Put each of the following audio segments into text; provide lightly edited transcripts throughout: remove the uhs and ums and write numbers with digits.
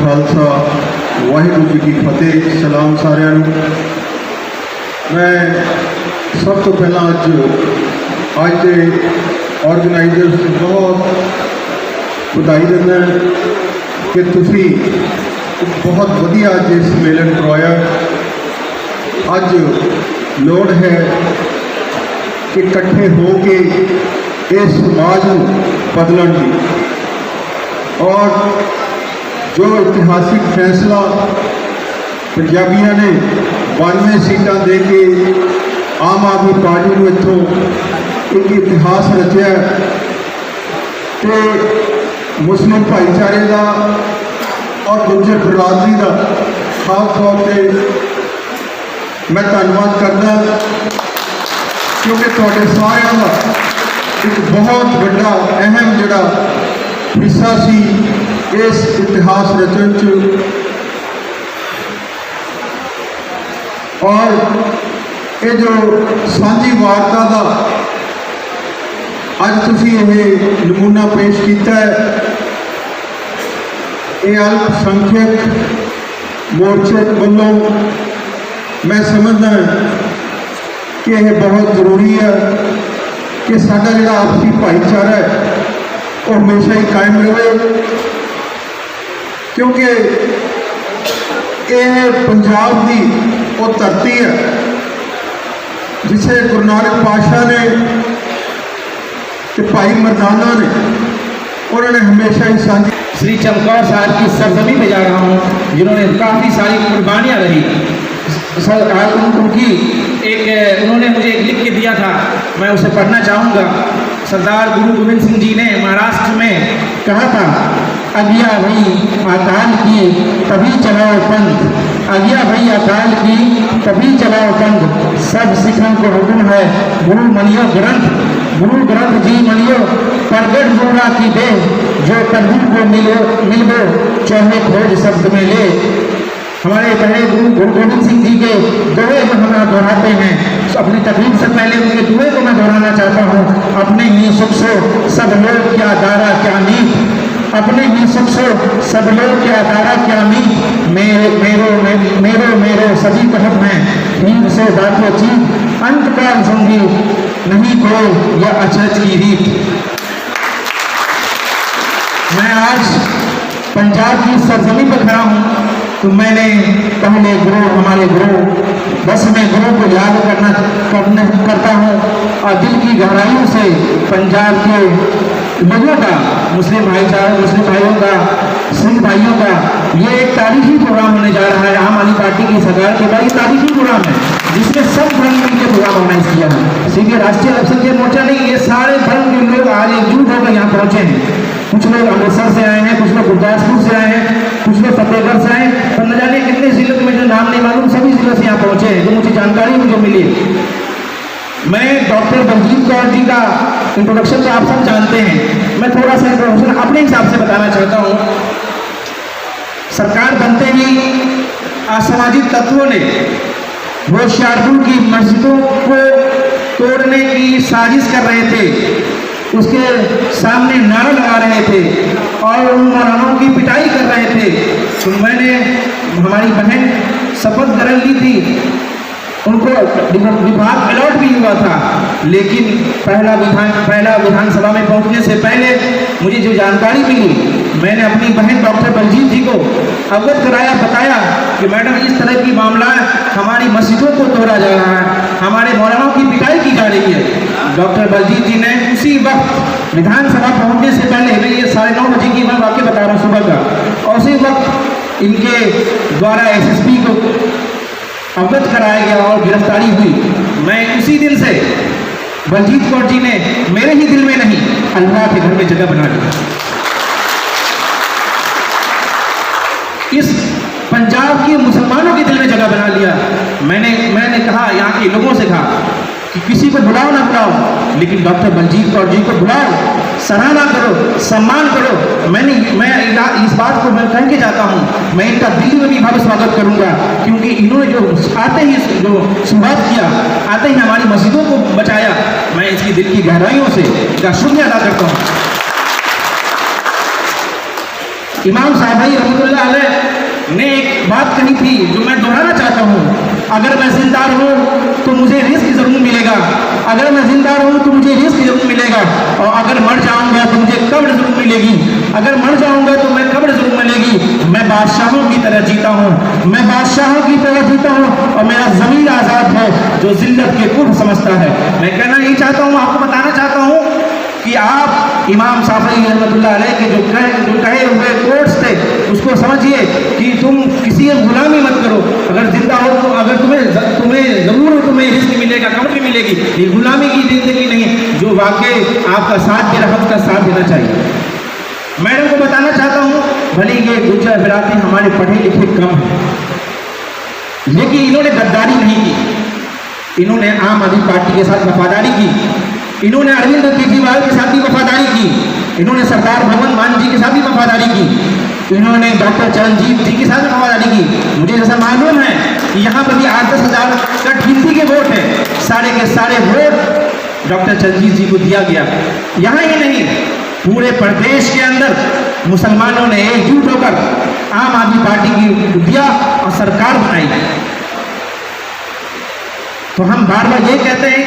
खालसा वाहिगुरू जी की फतेह। सलाम सारिਆਂ ਨੂੰ। मैं सब तो पहला अज के ऑर्गेनाइजर्स बहुत बधाई देना कि तुसी बहुत वधिया अज इस सम्मेलन करवाया। अज लोड़ है कि इकट्ठे हो के इस समाज को बदलन की और जो इतिहासिक फैसला पंजाबियों ने 92 सीटां दे के आम आदमी पार्टी को इत्थों एक इतिहास रचिया तो मुस्लिम भाईचारे का और गुर्जर बरादरी का खास तौर पर मैं धन्यवाद करदा क्योंकि तुहाडे सारिਆਂ का एक बहुत बड़ा अहम जिहड़ा हिस्सा सी इस इतिहास रचन च। और ये जो सांझी वार्ता का अज तुसी ये नमूना पेश किया है, ये अल्पसंख्यक मोर्चे वालों मैं समझदा कि यह बहुत जरूरी है कि साडा जिहड़ा आपसी भाईचारा है वो हमेशा ही कायम रहे, क्योंकि ये पंजाब की वो धरती है जिसे गुरु नानक पातशाह ने ते भाई मरदाना ने उन्होंने हमेशा ही साझी। श्री चमकौर साहब की सरजमी में जा रहा हूँ जिन्होंने काफ़ी सारी कुर्बानियाँ रही। उनकी एक उन्होंने मुझे एक लिख के दिया था, मैं उसे पढ़ना चाहूँगा। सरदार गुरु गोविंद सिंह जी ने महाराष्ट्र में कहा था, आज्ञा भई अकाल की तभी चलाओ पंथ, आज्ञा भई अकाल की तभी चलाओ पंथ, सब सिखों को हुक्म है गुरु मनियो ग्रंथ, गुरु ग्रंथ जी मनियो प्रगट होगा की दे, जो प्रभु को मिलो चाहे खोज शब्द में ले। हमारे पहले गुरु गोविंद सिंह जी के दोहे को हम दोहराते हैं। अपनी तकलीफ से पहले उनके दोहे को मैं दोहराना चाहता हूँ। अपने ही सुख सो सब लोग क्या दारा क्या नीत, अपने ही सुख सो सब लोग क्या दारा क्या नीत, मेरो सभी कहत हैं ठीक से बातों चीत, अंत काल संगीत नहीं कोई या अचरज की रीत। मैं आज पंजाब की सरजमी पर खड़ा हूँ तो मैंने पहले हमारे गुरु बस में गुरु को याद करता हूँ और दिल की गहराइयों से पंजाब के लोगों का, मुस्लिम भाइयों का, सिख भाइयों का ये एक तारीखी प्रोग्राम होने जा रहा है। आम आदमी पार्टी की सरकार के बाद ये तारीखी प्रोग्राम है जिसमें सब धर्म के प्रोग्राम ऑर्गेनाइज किया है। सीधे राष्ट्रीय अल्पसंख्यक मोर्चा नहीं, ये सारे धर्म के लोग आज एकजुट होकर यहाँ पहुँचे हैं। कुछ लोग अमृतसर से आए हैं, कुछ लोग गुरदासपुर से आए हैं, कुछ लोग फतेहगढ़ से आए, पर न जाने कितने जिलों में जो नाम नहीं मालूम सभी जिलों से यहाँ पहुँचे हैं, जो मुझे जानकारी मुझे मिली। मैं डॉक्टर बलजीत कौर जी का इंट्रोडक्शन तो आप सब जानते हैं, मैं थोड़ा सा इंट्रोडक्शन अपने हिसाब से बताना चाहता हूँ। सरकार बनते ही असामाजिक तत्वों ने होशियारपुर की मस्जिदों को तोड़ने की साजिश कर रहे थे, उसके सामने नारा लगा रहे थे और उन मौलानाओं की पिटाई कर रहे थे। तो मैंने हमारी बहन शपथ ग्रहण ली थी, उनको विभाग अलॉट भी हुआ था, लेकिन पहला विधानसभा में पहुंचने से पहले मुझे जो जानकारी मिली, मैंने अपनी बहन डॉक्टर बलजीत जी को अवगत कराया, बताया कि मैडम इस तरह की मामला हमारी मस्जिदों को तोड़ा जा रहा है, हमारे मौलानाओं की पिटाई की जा रही है। डॉक्टर बलजीत जी ने उसी वक्त विधानसभा पहुंचने से पहले, मैं ये 9:30 बजे की मैं वाक्य बता रहा हूँ सुबह का, और उसी वक्त इनके द्वारा एसएसपी को अवगत कराया गया और गिरफ्तारी हुई। मैं उसी दिन से बलजीत कौर जी ने मेरे ही दिल में नहीं, अल्लाह के घर में जगह बना ली। इस पंजाब के मुसलमानों के दिल में जगह बना लिया। मैंने कहा, यहाँ के लोगों से कहा कि किसी को बुलाओ ना बुलाओ, लेकिन डॉक्टर बलजीत कौर जी को बुलाओ, सराहना करो, सम्मान करो। मैं इस बात को मैं कह के जाता हूँ, मैं इनका दिल्ली में भी भव्य स्वागत करूँगा, क्योंकि इन्होंने जो आते ही जो शुरुआत किया, आते ही हमारी मस्जिदों को बचाया। मैं इसकी दिल की गहराइयों से इसका शुक्रिया अदा करता हूँ। इमाम शाफ़ी रहमतुल्लाह अलैह ने एक बात कही थी जो मैं दोहराना चाहता हूँ। अगर मैं जिंदा रहूँ तो मुझे रिस्क ज़रूर मिलेगा, अगर मैं जिंदा रहूँ तो मुझे रिस्क ज़रूर मिलेगा, और अगर मर जाऊँगा तो मुझे कब्र ज़रूर मिलेगी, अगर मर जाऊँगा तो मैं कब्र ज़रूर मिलेगी। मैं बादशाहों की तरह जीता हूँ, मैं बादशाहों की तरह जीता हूँ, और मेरा ज़मीर आज़ाद है जो जिल्लत के कुर्ब समझता है। मैं कहना यही चाहता हूँ, आपको बताना चाहता हूँ कि आप इमाम शाफ़ी रहमतुल्लाह अलैह के जो कहे हुए कोट्स थे उसको समझिए कि तुम किसी की गुलामी मत करो। अगर जिंदा हो तो अगर तुम्हें ज़रूर तुम्हें रिस्क मिलेगा, कब्र भी मिलेगी, ये गुलामी की ज़िंदगी नहीं। जो वाकई आपका साथ दे रहा है उसका साथ देना चाहिए। मैडम को बताना चाहता हूँ, भले ये गुज्जर बिरादरी हमारे पढ़े लिखे कम हैं, लेकिन इन्होंने गद्दारी नहीं की। इन्होंने आम आदमी पार्टी के साथ वफादारी की, इन्होंने अरविंद केजरीवाल के साथ भी वफादारी की, इन्होंने सरदार भगवंत मान जी के साथ भी वफादारी की, इन्होंने डॉक्टर चरणजीत जी के साथ भी वफादारी की। मुझे जैसा मालूम है कि यहाँ पर भी 8-10 हज़ार का गिनती के वोट है, सारे के सारे वोट डॉक्टर चरणजीत जी को दिया गया। यहाँ ही नहीं, पूरे प्रदेश के अंदर मुसलमानों ने एकजुट होकर आम आदमी पार्टी की दिया और सरकार बनाई। तो हम बार बार ये कहते हैं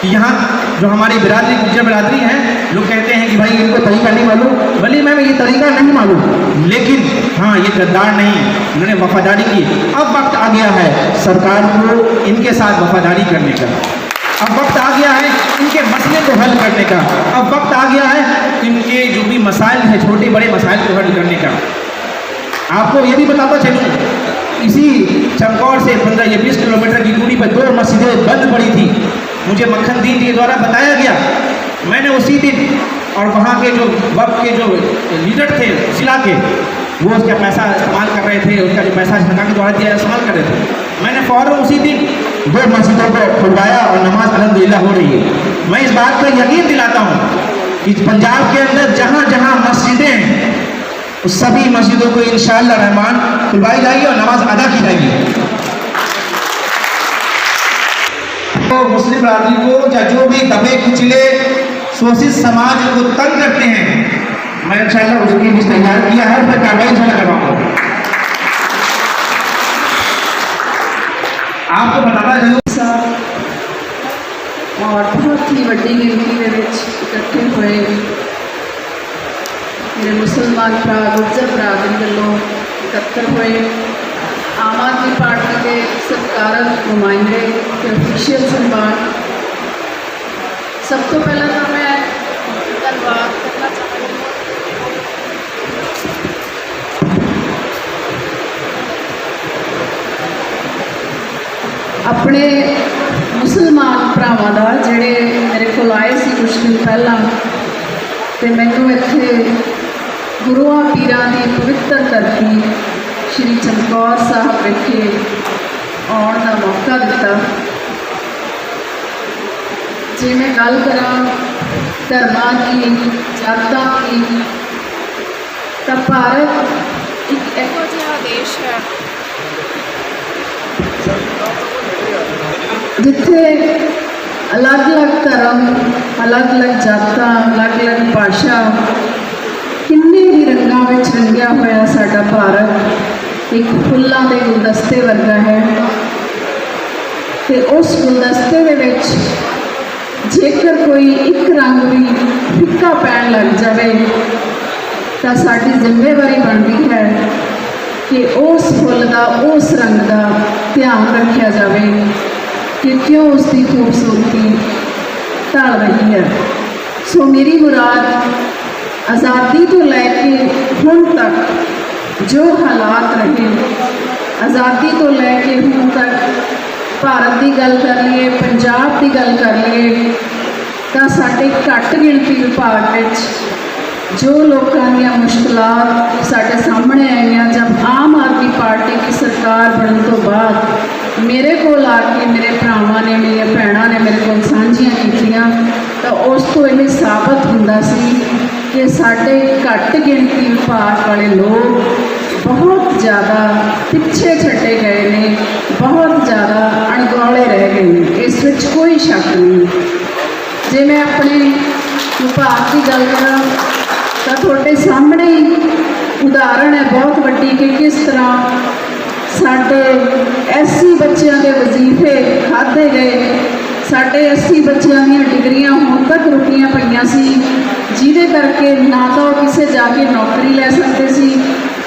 कि यहाँ जो हमारी बिरादरी गुज्जर बिरादरी है, लोग कहते हैं कि भाई इनको तरीका नहीं मालूम। भले मैं ये तरीका नहीं मालूम, लेकिन हाँ ये गद्दार नहीं, इन्होंने वफादारी की। अब वक्त आ गया है सरकार को इनके साथ वफादारी करने का, अब वक्त आ गया है इनके मसले को हल करने का, अब वक्त आ गया है इनके जो भी मसाइल हैं, छोटे बड़े मसाइल को हल करने का। आपको ये भी बताता चलूँ, इसी चमकौर से 15-20 किलोमीटर की दूरी पर 2 मस्जिदें बंद पड़ी थी। मुझे मक्खन दीन जी द्वारा बताया गया। मैंने उसी दिन, और वहाँ के जो वक्त के जो लीडर थे जिला के, वो उसका पैसा इस्तेमाल कर रहे थे, उसका जो पैसा सरकार के द्वारा दिया इस्तेमाल कर रहे थे। मैंने फ़ौरन उसी दिन 2 मस्जिदों को खुलवाया और नमाज अल्हम्दुलिल्लाह हो रही है। मैं इस बात पर यकीन दिलाता हूँ कि पंजाब के अंदर जहाँ जहाँ मस्जिदें हैं उस सभी मस्जिदों को इंशाअल्लाह रहमान खुलवाई जाएगी और नमाज अदा की जाएगी। तो मुस्लिम बिरादरी को या जो भी दबे कुचले शोषित समाज को तंग करते हैं, मैं इंशाअल्लाह उसकी भी तैयार किया है, फिर कार्रवाई इंशाअल्लाह करवाऊंगा। आपको बताना जरूर और बहुत ही वड्डी गिनती के इकट्ठे हुए मेरे मुसलमान भरा गुज्जर बिरादरी वालों इकट्ठे हुए आम आदमी पार्टी के सत्कारक नुमाइंदे के ऑफिशियल संभाल। सब तो पहला तो मैं धन्यवाद करना चाहूँगी अपने मुसलमान भरावां दा जिहड़े मेरे कोल आए सी कुछ दिन पहला, ते मैनूं इत्थे गुरुआं पीरां दी पवित्र धरती श्री चमकौर साहब विखे आउण दा मौका दिता। जे मैं गल करां धर्मां की, जातां की, तां भारत एक इहो जिहा देश है जिथे अलग अलग धर्म, अलग अलग जातां, अलग अलग भाषा, किन्ने ही रंगां विच रंगिया होया साडा भारत एक फुल्लां दे गुलदस्ते वर्गा है। ते उस गुलदस्ते दे विच जेकर कोई एक रंग भी फिक्का पैण लग जाए तां साडी जिम्मेवारी बनदी है कि उस फुल का, उस रंग का ध्यान रखा जाए कि क्यों उसकी खूबसूरती ढल रही है। सो मेरी मुराद आज़ादी तो लैके हुण तक जो हालात रहे, आज़ादी तो लैके हुण तक भारत की गल कर लीए, पंजाब की गल कर लीए, तो साडे घट गिणती विभाग विच जो लोगों दी मुश्किलात साडे सामने आईयां जब आम आदमी पार्टी की सरकार बनने तो बाद मेरे कोल आके मेरे भरावां ने, मेरिया भैणां ने मेरे कोल साझियां कीतियां, तो उस तो यह साबित हुंदा सी कि साडे घट गिणती विभाग वाले लोग बहुत ज़्यादा पिछे छड्डे गए ने, बहुत ज़्यादा अणगौले रह गए हैं, इस विच कोई शक नहीं। जे मैं अपने विभाग की गल करां तो थोड़े सामने ही उदाहरण है बहुत वड्डी कि किस तरह साडे एससी बच्चों के वजीफे खाधे गए, साडे एससी बच्चों दी डिग्रियां हुण तक रुकियां पईयां सी, जिहदे करके ना तो किसे जाके नौकरी लै सकते सी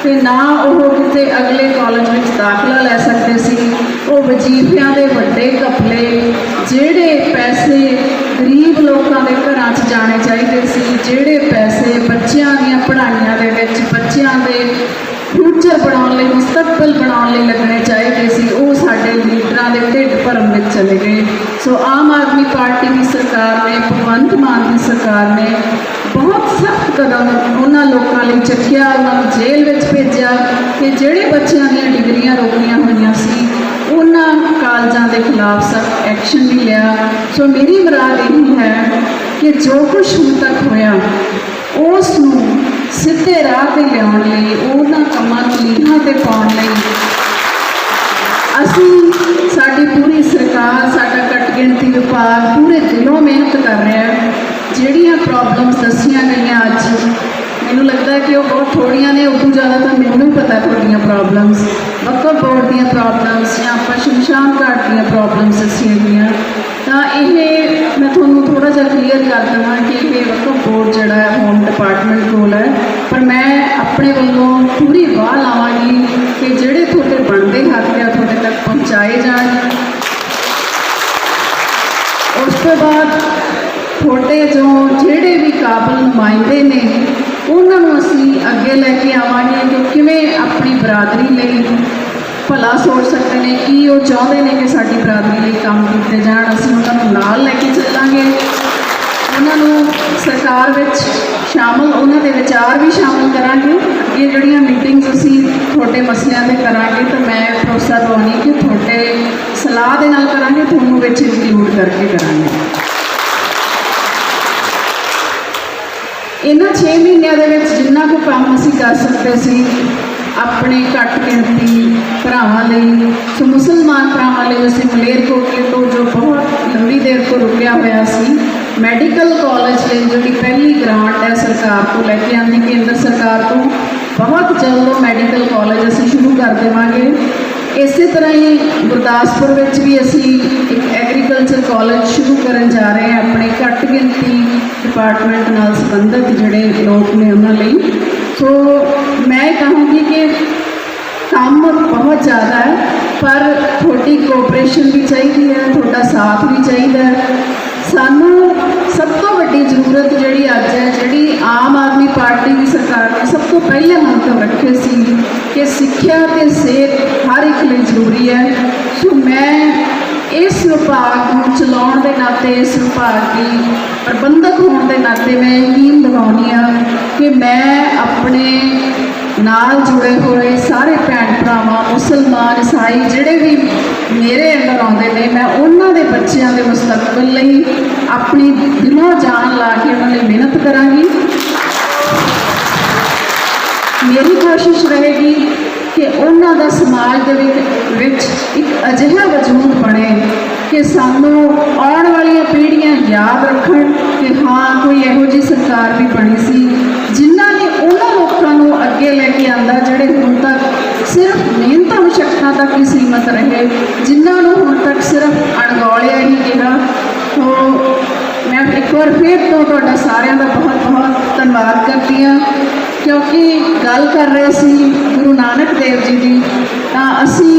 ते ना वो किते अगले कॉलेज में दाखला लै सकते सी। वो वजीफियां दे वड्डे घपले, जिहड़े पैसे गरीब लोगों के घरां च जाने चाहिए सी, जिहड़े पैसे बच्चों दीयां पढ़ाइयां दे विच बच्चों दे फ्यूचर बनाने लई मुस्तकबल बनाने लई लगने चाहिए सी, वो साडे लीडरां दे ढिड भरन विच चले गए। सो आम आदमी पार्टी की सरकार ने, भगवंत मान की सरकार ने बहुत सख्त कदम उन्होंने लोगों लिए चुकिया, उन्होंने जेल में भेजा कि जोड़े बच्चों दी डिग्रियां रोकियां हुई सी उन्होंने कॉलेजों के खिलाफ सख्त एक्शन भी लिया। सो मेरी मुराद यही है कि जो कुछ हुण तक होया उस सीधे राह पर लियाने उन्होंने कामों को लीहां ते पाउण लई असी साडी पूरी सरकार, साडा घट गिणती विभाग पूरे दिलों मेहनत कर रहा है। जिहड़ियां प्रॉब्लम्स दसियां गईयां अज मैनूं लगता है कि वो बहुत थोड़ियां ने, उदों ज़्यादा तो मैनूं पता तुहाडीआं प्रॉब्लम्स, वक्फ बोर्ड दीआं प्रॉब्लम्स या आपां शमशान घाट दीआं प्रॉब्लम्स दसियां गईयां। तो ये मैं तुहानूं थोड़ा जिहा क्लीयर कर देवां कि ये वक्फ बोर्ड जिहड़ा है होम डिपार्टमेंट कोल है, पर मैं अपने वल्लों पूरी वाह लावांगी कि जिहड़े तुहाडे बनदे हक आ तुहाडे तक पहुँचाए जाण। उस तो बाद थोड़े जो जोड़े भी काबिल नुमाइंदे ने उन्होंने असी अगे लैके आवांगे कि किवें अपनी बरादरी लई भला सोच सकते हैं, कि वो चाहते हैं कि साडी बरादरी लई काम किए जाण। असी उन्होंने नाल लैके चलांगे, उन्होंने सरकार विच शामिल, उन्होंने विचार भी शामिल करांगे। ये जड़ियाँ मीटिंग्स असी थोड़े मसलियां दे करांगे तो मैं भरोसा दवानी कि थोड़े सलाह दे नाल करांगे, तुहानूं विच इंक्लूड करके करांगे। इन्हां 6 महीनों के जिन्ना को काम असी कर सकते सी अपने घट गिणती भरावां लई, सो मुसलमान भरावां लई असीं मलेरकोटले तो जो बहुत लंबी देर तो रुकिया होया सी मैडिकल कॉलेज लई जिहड़ी पहली ग्रांट है सरकार को लैके आंदी केंद्र सरकार को, बहुत जल्द वो मैडिकल कॉलेज असीं शुरू कर देवांगे। इस तरह ही गुरदासपुर विच भी असी एक एग्रीकल्चर कॉलेज शुरू करन जा रहे हैं अपने घट गिणती डिपार्टमेंट नाल संबंधित जिहड़े लोग ने उन्हां लई। सो मैं कहूँगी कि काम बहुत ज़्यादा है, पर थोड़ी कोऑपरेशन भी चाहिए है, थोड़ा साथ भी चाहिए। सानू सब तो वड्डी जरूरत जिहड़ी अज है, जिहड़ी आम आदमी पार्टी की सरकार ने सब तो पहले मंतव रखे सी कि सिक्ख्या ते सेहत हर एक लिए जरूरी है। सो मैं इस विभाग को चलाउण दे नाते, इस विभाग की प्रबंधक होने के नाते मैं यकीन दिवाउणी हाँ कि मैं अपने नाल जुड़े हुए सारे भैन भरावां मुसलमान ईसाई जिहड़े भी मेरे अंदर आउंदे ने, मैं उन्हां दे बच्चों के मुस्तकबल लई अपनी दिलों जान ला के उन्हां लई मेहनत करांगी। मेरी कोशिश रहेगी कि उन्हां दा समाज दे विच एक अजिहा वजूद बने कि सानू आउण वालियां पीढ़ियां याद रखण कि हाँ कोई इहो जी सरकार भी बनी सी जिन्हां ने उन्हां लोकां नू अगे लैके आंदा जिहड़े हुण तक सिर्फ मेहनत मुशक्कतां तक ही सीमित रहे, जिन्हां नू हुण तक सिर्फ अणगौलिया ही कहा। तो मैं एक बार फिर तो तुहाडा सारिਆਂ ਦਾ बहुत धन्यवाद करती हाँ, क्योंकि गल कर रहे सी गुरु नानक देव जी की, तो असी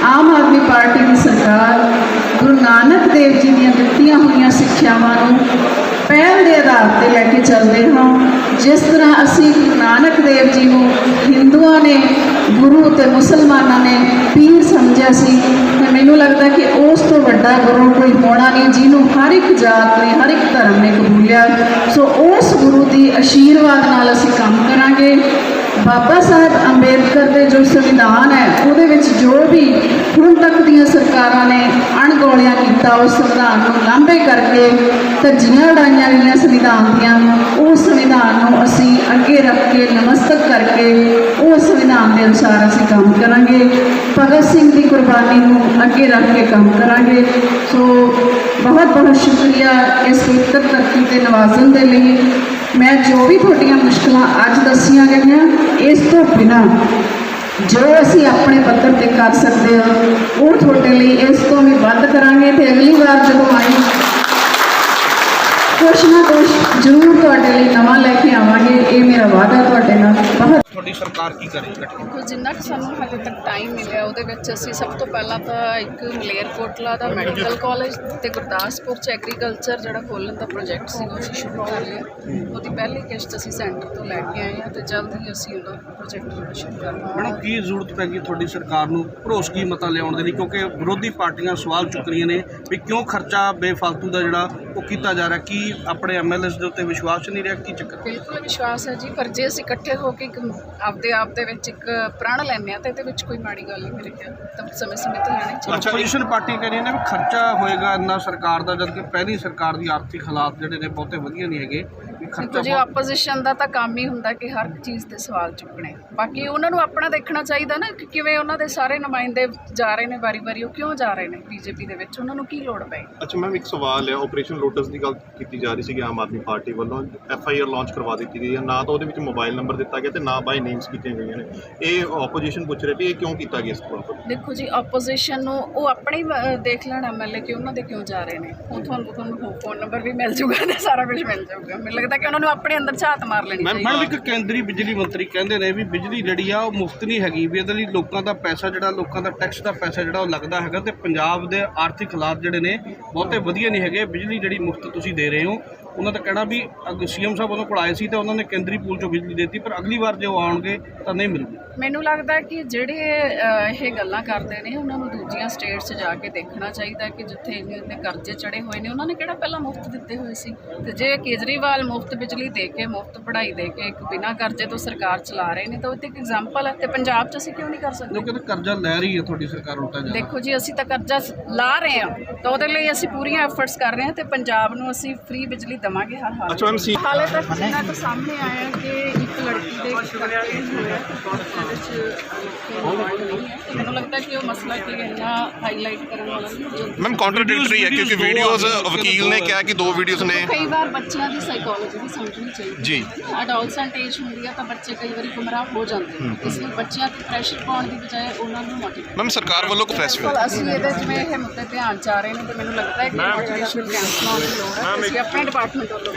आम आदमी पार्टी की सरकार गुरु नानक देव जी दी दित्तियां हुई सिक्ख्यावां नूं पहल के आधार पर लैके चलते हाँ। जिस तरह असी गुरु नानक देव जी को हिंदुओं ने गुरु तो मुसलमानों ने पीर समझा सी, तो मैनूं लगता कि उस तो वड्डा गुरु कोई होना नहीं जिन्हों हर एक जात ने हर एक धर्म ने कबूलिया। सो उस गुरु की आशीर्वाद नाल असी काम करांगे। बाबा साहब अंबेडकर के जो संविधान है वो जो भी हुण तक दी सरकारां ने अणगौलिया किया उस संविधान को लांभे करके धज्जियां उड़ाइया गई संविधान दियां, उस संविधान को असी अगे रख के नमस्तक करके उस संविधान के अनुसार असी काम करांगे। भगत सिंह की कुर्बानी को अगे रख के काम करांगे। सो बहुत बहुत शुक्रिया इस पवित्र धरती के नवाजन के लिए। मैं जो भी थोड़ियां मुश्किलां अज दसियां गईयां ਇਸ ਤੋਂ ਬਿਨਾਂ ਜੋ ਅਸੀਂ ਆਪਣੇ ਪੱਧਰ ਤੇ ਕਰ ਸਕਦੇ ਹਾਂ ਉਹ ਤੁਹਾਡੇ ਲਈ ਇਸ ਤੋਂ ਵੀ ਵੱਧ ਕਰਾਂਗੇ ਤੇ ਅਗਲੀ ਵਾਰ ਜਦੋਂ ਆਈ ਕੁਛ ਨਾ ਕੁਛ ਜ਼ਰੂਰ ਤੁਹਾਡੇ ਲਈ ਨਵਾਂ ਲੈ ਕੇ ਆਵਾਂਗੇ। ਇਹ ਮੇਰਾ ਵਾਅਦਾ ਤੁਹਾਡੇ ਨਾਲ। ਬਹੁਤ ਤੁਹਾਡੀ ਸਰਕਾਰ ਕੀ ਕਰੇਗੀ? ਦੇਖੋ ਜਿੰਨਾ ਕਿ ਸਾਨੂੰ ਹਾਲੇ ਤੱਕ ਟਾਈਮ ਮਿਲਿਆ ਉਹਦੇ ਵਿੱਚ ਅਸੀਂ ਸਭ ਤੋਂ ਪਹਿਲਾਂ ਤਾਂ ਇੱਕ ਮਲੇਰਕੋਟਲਾ ਦਾ ਮੈਡੀਕਲ ਕਾਲਜ ਤੇ ਗੁਰਦਾਸਪੁਰ 'ਚ ਐਗਰੀਕਲਚਰ ਜਿਹੜਾ ਖੋਲ੍ਹਣ ਦਾ ਪ੍ਰੋਜੈਕਟ ਸੀ ਉਹ ਅਸੀਂ ਸ਼ੁਰੂ ਕਰ ਲਿਆ। ਉਹਦੀ ਪਹਿਲੀ ਕਿਸ਼ਤ ਅਸੀਂ ਸੈਂਟਰ ਤੋਂ ਲੈ ਕੇ ਆਏ ਹਾਂ ਤੇ ਜਲਦ ਹੀ ਅਸੀਂ ਉਹਦਾ ਪ੍ਰੋਜੈਕਟ ਜਿਹੜਾ ਸ਼ੁਰੂ ਕਰਨਾ। ਮੈਡਮ ਕੀ ਜ਼ਰੂਰਤ ਪੈ ਗਈ ਤੁਹਾਡੀ ਸਰਕਾਰ ਨੂੰ ਭਰੋਸਗੀ ਮਤਾ ਲਿਆਉਣ ਦੇ ਲਈ, ਕਿਉਂਕਿ ਵਿਰੋਧੀ ਪਾਰਟੀਆਂ ਸਵਾਲ ਚੁੱਕ ਰਹੀਆਂ ਨੇ ਵੀ ਕਿਉਂ ਖਰਚਾ ਬੇਫਾਲਤੂ ਦਾ ਜਿਹੜਾ ਉਹ ਕੀਤਾ ਜਾ ਰਿਹਾ, ਕੀ ਆਪਣੇ ਐਮਐਲਏਸ ਦੇ ਉੱਤੇ ਵਿਸ਼ਵਾਸ ਨਹੀਂ ਰਿਹਾ, ਕੀ ਚੱਕਰ? ਬਿਲਕੁਲ ਵਿਸ਼ਵਾਸ ਹੈ ਜੀ, ਪਰ ਜੇ ਅਸੀਂ ਇਕੱਠੇ ਹੋ ਕੇ ਇੱਕ ਆਪਦੇ ਆਪ ਦੇ ਵਿੱਚ ਇੱਕ ਪ੍ਰਣ ਲੈਂਦੇ ਹਾਂ ਤਾਂ ਇਹਦੇ ਵਿੱਚ ਕੋਈ ਮਾੜੀ ਗੱਲ ਨਹੀਂ ਮੇਰੇ ਖਿਆਲ। ਤਾਂ ਸਮੇਂ ਸਮੇਂ ਤੇ ਲੈਣੇ ਚਾਹੀਦੇ। ਆਪੋਜੀਸ਼ਨ ਪਾਰਟੀ ਕਹਿ ਰਹੀਆਂ ਨੇ ਵੀ ਖਰਚਾ ਹੋਏਗਾ ਇੰਨਾ ਸਰਕਾਰ ਦਾ, ਜਦ ਕਿ ਪਹਿਲੀ ਸਰਕਾਰ ਦੀ ਆਰਥਿਕ ਹਾਲਾਤ ਜਿਹੜੇ ਨੇ ਬਹੁਤੇ ਵਧੀਆ ਨਹੀਂ ਹੈਗੇ ਵੀ ਦੇਖੋ ਖਰਚਾ ਜੀ ਆਪੋਜੀਸ਼ਨ ਦਾ ਤਾਂ ਕੰਮ ਹੀ ਹੁੰਦਾ ਕਿ ਹਰ ਚੀਜ਼ ਦੇ ਸਵਾਲ ਚੁੱਕਣੇ। ਬਾਕੀ ਉਹਨਾਂ ਨੂੰ ਆਪਣਾ ਦੇਖਣਾ ਚਾਹੀਦਾ ਨਾ ਕਿ ਕਿਵੇਂ ਉਹਨਾਂ ਦੇ ਸਾਰੇ ਨੁਮਾਇੰਦੇ ਜਾ ਰਹੇ ਨੇ ਵਾਰੀ-ਵਾਰੀ, ਉਹ ਕਿਉਂ ਜਾ ਰਹੇ ਨੇ ਬੀਜੇਪੀ ਦੇ ਵਿੱਚ, ਉਹਨਾਂ ਨੂੰ ਕੀ ਲੋੜ ਪਈ। ਅੱਛਾ ਮੈਮ, ਇੱਕ ਸਵਾਲ ਹੈ, ਆਪਰੇਸ਼ਨ ਲੋਟਸ ਦੀ ਗੱਲ ਕੀਤੀ ਜਾ ਰਹੀ ਸੀ ਆਮ ਆਦਮੀ ਪਾਰਟੀ ਵੱਲੋਂ FIR ਲਾਂਚ ਕਰਵਾ ਦਿੱਤੀ ਗਈ ਹੈ, ਨਾ ਤਾਂ ਉਹਦੇ ਵਿੱਚ ਮੋਬਾਈਲ ਨੰਬਰ ਦਿੱਤਾ ਗਿਆ ਤੇ ਨਾ ਬਾਈ ਨੇਮਸ ਕੀਤੀਆਂ ਗਈਆਂ ਨੇ। ਇਹ ਆਪੋਜੀਸ਼ਨ ਪੁੱਛ ਰਹੀ ਵੀ ਇਹ ਕਿਉਂ ਕੀਤਾ ਗਿਆ ਇਸ ਤੋਂ? ਦੇਖੋ ਜੀ ਆਪੋਜੀਸ਼ਨ ਨੂੰ ਉਹ ਆਪਣੇ ਹੀ ਦੇਖ ਲੈਣ ਐਮਐਲਏ ਕਿ ਉਹਨਾਂ ਦੇ ਕਿਉਂ ਜਾ ਰਹੇ ਨੇ। ਉਹ ਤੁਹਾਨੂੰ ਫੋਨ ਨੰਬਰ ਵੀ ਮਿਲ ਜੂਗਾ ਤੇ ਸਾਰਾ ਕੁਝ ਮਿਲ ਜਾਊਗਾ। ਮੈਨੂੰ ਲੱਗਦਾ ਕਿ ਉਹਨਾਂ ਨੂੰ ਆਪਣੇ ਅੰਦਰ ਝਾਤ ਮਾਰ ਲੈਣੀ ਚਾਹੀਦੀ। ਮੈਡਮ ਇੱਕ ਕੇਂਦਰੀ ਬਿਜਲੀ ਮੰਤਰੀ ਕਹਿੰਦੇ ਨੇ ਵੀ ਬਿਜਲੀ ਜਿਹੜੀ ਆ ਉਹ ਮੁਫਤ ਨਹੀਂ ਹੈਗੀ, ਵੀ ਇਹਦੇ ਲਈ ਲੋਕਾਂ ਦਾ ਪੈਸਾ ਜਿਹੜਾ ਲੋਕਾਂ ਦਾ ਟੈਕਸ ਦਾ ਪੈਸਾ ਜਿਹੜਾ ਉਹ ਲੱਗਦਾ ਹੈਗਾ ਤੇ ਪੰਜਾਬ ਦੇ ਆਰਥਿਕ ਹਾਲਾਤ ਜਿਹੜੇ ਨੇ ਬਹੁਤੇ ਵਧੀਆ ਨਹੀਂ ਹੈਗੇ। ਬਿਜਲੀ ਜਿਹੜੀ ਮੁਫਤ ਤੁਸੀਂ ਦੇ ਰਹੇ ਹੋ, ਉਹਨਾਂ ਦਾ ਕਹਿਣਾ ਵੀ CM ਸਾਹਿਬ ਉਹਨਾਂ ਕੋਲ ਆਏ ਸੀ ਤਾਂ ਉਹਨਾਂ ਨੇ ਕੇਂਦਰੀ ਪੂਲ 'ਚੋਂ ਬਿਜਲੀ ਦਿੱਤੀ, ਪਰ ਅਗਲੀ ਵਾਰ ਜੇ ਉਹ ਆਉਣਗੇ ਤਾਂ ਨਹੀਂ ਮਿਲੂਗੀ। ਮੈਨੂੰ ਲੱਗਦਾ ਕਿ ਜਿਹੜੇ ਇਹ ਗੱਲਾਂ ਕਰਦੇ ਨੇ ਉਹਨਾਂ ਨੂੰ ਦੂਜੀਆਂ ਸਟੇਟਸ 'ਚ ਜਾ ਕੇ ਦੇਖਣਾ ਚਾਹੀਦਾ ਕਿ ਜਿੱਥੇ ਇੰਨੇ ਕਰਜ਼ੇ ਚੜੇ ਹੋਏ ਨੇ ਉਹਨਾਂ ਨੇ ਕਿਹੜਾ ਪਹਿਲਾਂ ਮੁਫਤ ਦਿੱਤੇ ਹੋਏ ਸੀ। ਤੇ ਜੇ ਕੇਜਰੀਵਾਲ ਮੁਫਤ ਬਿਜਲੀ ਦੇ ਕੇ ਮੁਫਤ ਪੜ੍ਹਾਈ ਦੇ ਕੇ ਇੱਕ ਬਿਨਾਂ ਕਰਜ਼ੇ ਤੋਂ ਸਰਕਾਰ ਚਲਾ ਰਹੇ ਨੇ ਤਾਂ ਉਹ ਤੇ ਇੱਕ ਐਗਜ਼ਾਮਪਲ ਹੈ। ਤੇ ਪੰਜਾਬ 'ਚ ਅਸੀਂ ਕਿਉਂ ਨਹੀਂ ਕਰ ਸਕਦੇ? ਕਿਉਂਕਿ ਕਰਜ਼ਾ ਲੈ ਰਹੀ ਹੈ ਤੁਹਾਡੀ ਸਰਕਾਰ ਉਲਟਾ ਜਾ। ਦੇਖੋ ਜੀ ਅਸੀਂ ਤਾਂ ਕਰਜ਼ਾ ਲਾ ਰਹੇ ਹਾਂ ਤਾਂ ਉਹਦੇ ਲਈ ਅਸੀਂ ਪੂਰੀਆਂ ਐਫਰਟਸ ਕਰ ਰਹੇ ਹਾਂ ਤੇ ਪੰਜਾਬ ਨੂੰ ਅਸੀਂ ਫ੍ਰੀ ਬਿਜਲੀ ਦੇਵਾਂਗੇ ਹਰ ਹਾਲ। ਅੱਛਾ ਮੈਮ, ਹਾਲੇ ਤੱਕ ਜਿੰਨਾ ਕੁ ਸਾਹਮਣੇ ਆਇਆ ਕਿ ਇੱਕ ਲੜਕੀ ਦੇ ਮੈਨੂੰ ਲੱਗਦਾ ਕਿ ਉਹ ਮਸਲਾ ਕਿ ਇੰਨਾ ਹਾਈਲਾਈਟ ਕਰਨ ਵਾਲਾ ਨਹੀਂ। ਮੈਮ ਕੰਟਰਡਿਕਟਰੀ ਹੈ ਕਿਉਂਕਿ ਵੀਡੀਓਜ਼ ਵਕੀਲ ਨੇ ਕਿਹਾ ਕਿ 2 ਵੀਡੀਓਜ਼ ਨੇ। ਕਈ ਵਾਰ ਬੱਚਿਆਂ ਦੀ ਸਾਈਕੋਲੋਜੀ ਵੀ ਸਮਝਣੀ ਚਾਹੀਦੀ ਜੀ। ਅਡੋਲਸੈਂਟ ਏਜ ਹੁੰਦੀ ਹੈ ਤਾਂ ਬੱਚੇ ਕਈ ਵਾਰੀ ਗੁੰਮਰਾਹ ਹੋ ਜਾਂਦੇ ਨੇ, ਇਸ ਲਈ ਬੱਚਿਆਂ ਤੇ ਪ੍ਰੈਸ਼ਰ ਪਾਉਣ ਦੀ ਬਜਾਏ ਉਹਨਾਂ ਨੂੰ ਮੋਟੀਵੇਟ। ਮੈਮ ਸਰਕਾਰ ਵੱਲੋਂ ਕੋਈ ਫੈਸਲਾ ਅਸੀਂ ਇਹਦੇ ਜਿਵੇਂ ਇਹ ਮੁੱਦੇ ਧਿਆਨ ਚ ਆ ਰਹੇ ਨੇ ਤੇ ਮੈਨੂੰ ਲੱਗਦਾ ਹੈ ਕਿ ਮੋਟੀਵੇਸ਼ਨਲ ਕੈਂਪ ਲਾਉਣ ਦੀ ਲੋੜ ਹੈ। ਅਸੀਂ ਆਪਣੇ ਡਿਪਾਰਟਮੈਂਟ ਵੱਲੋਂ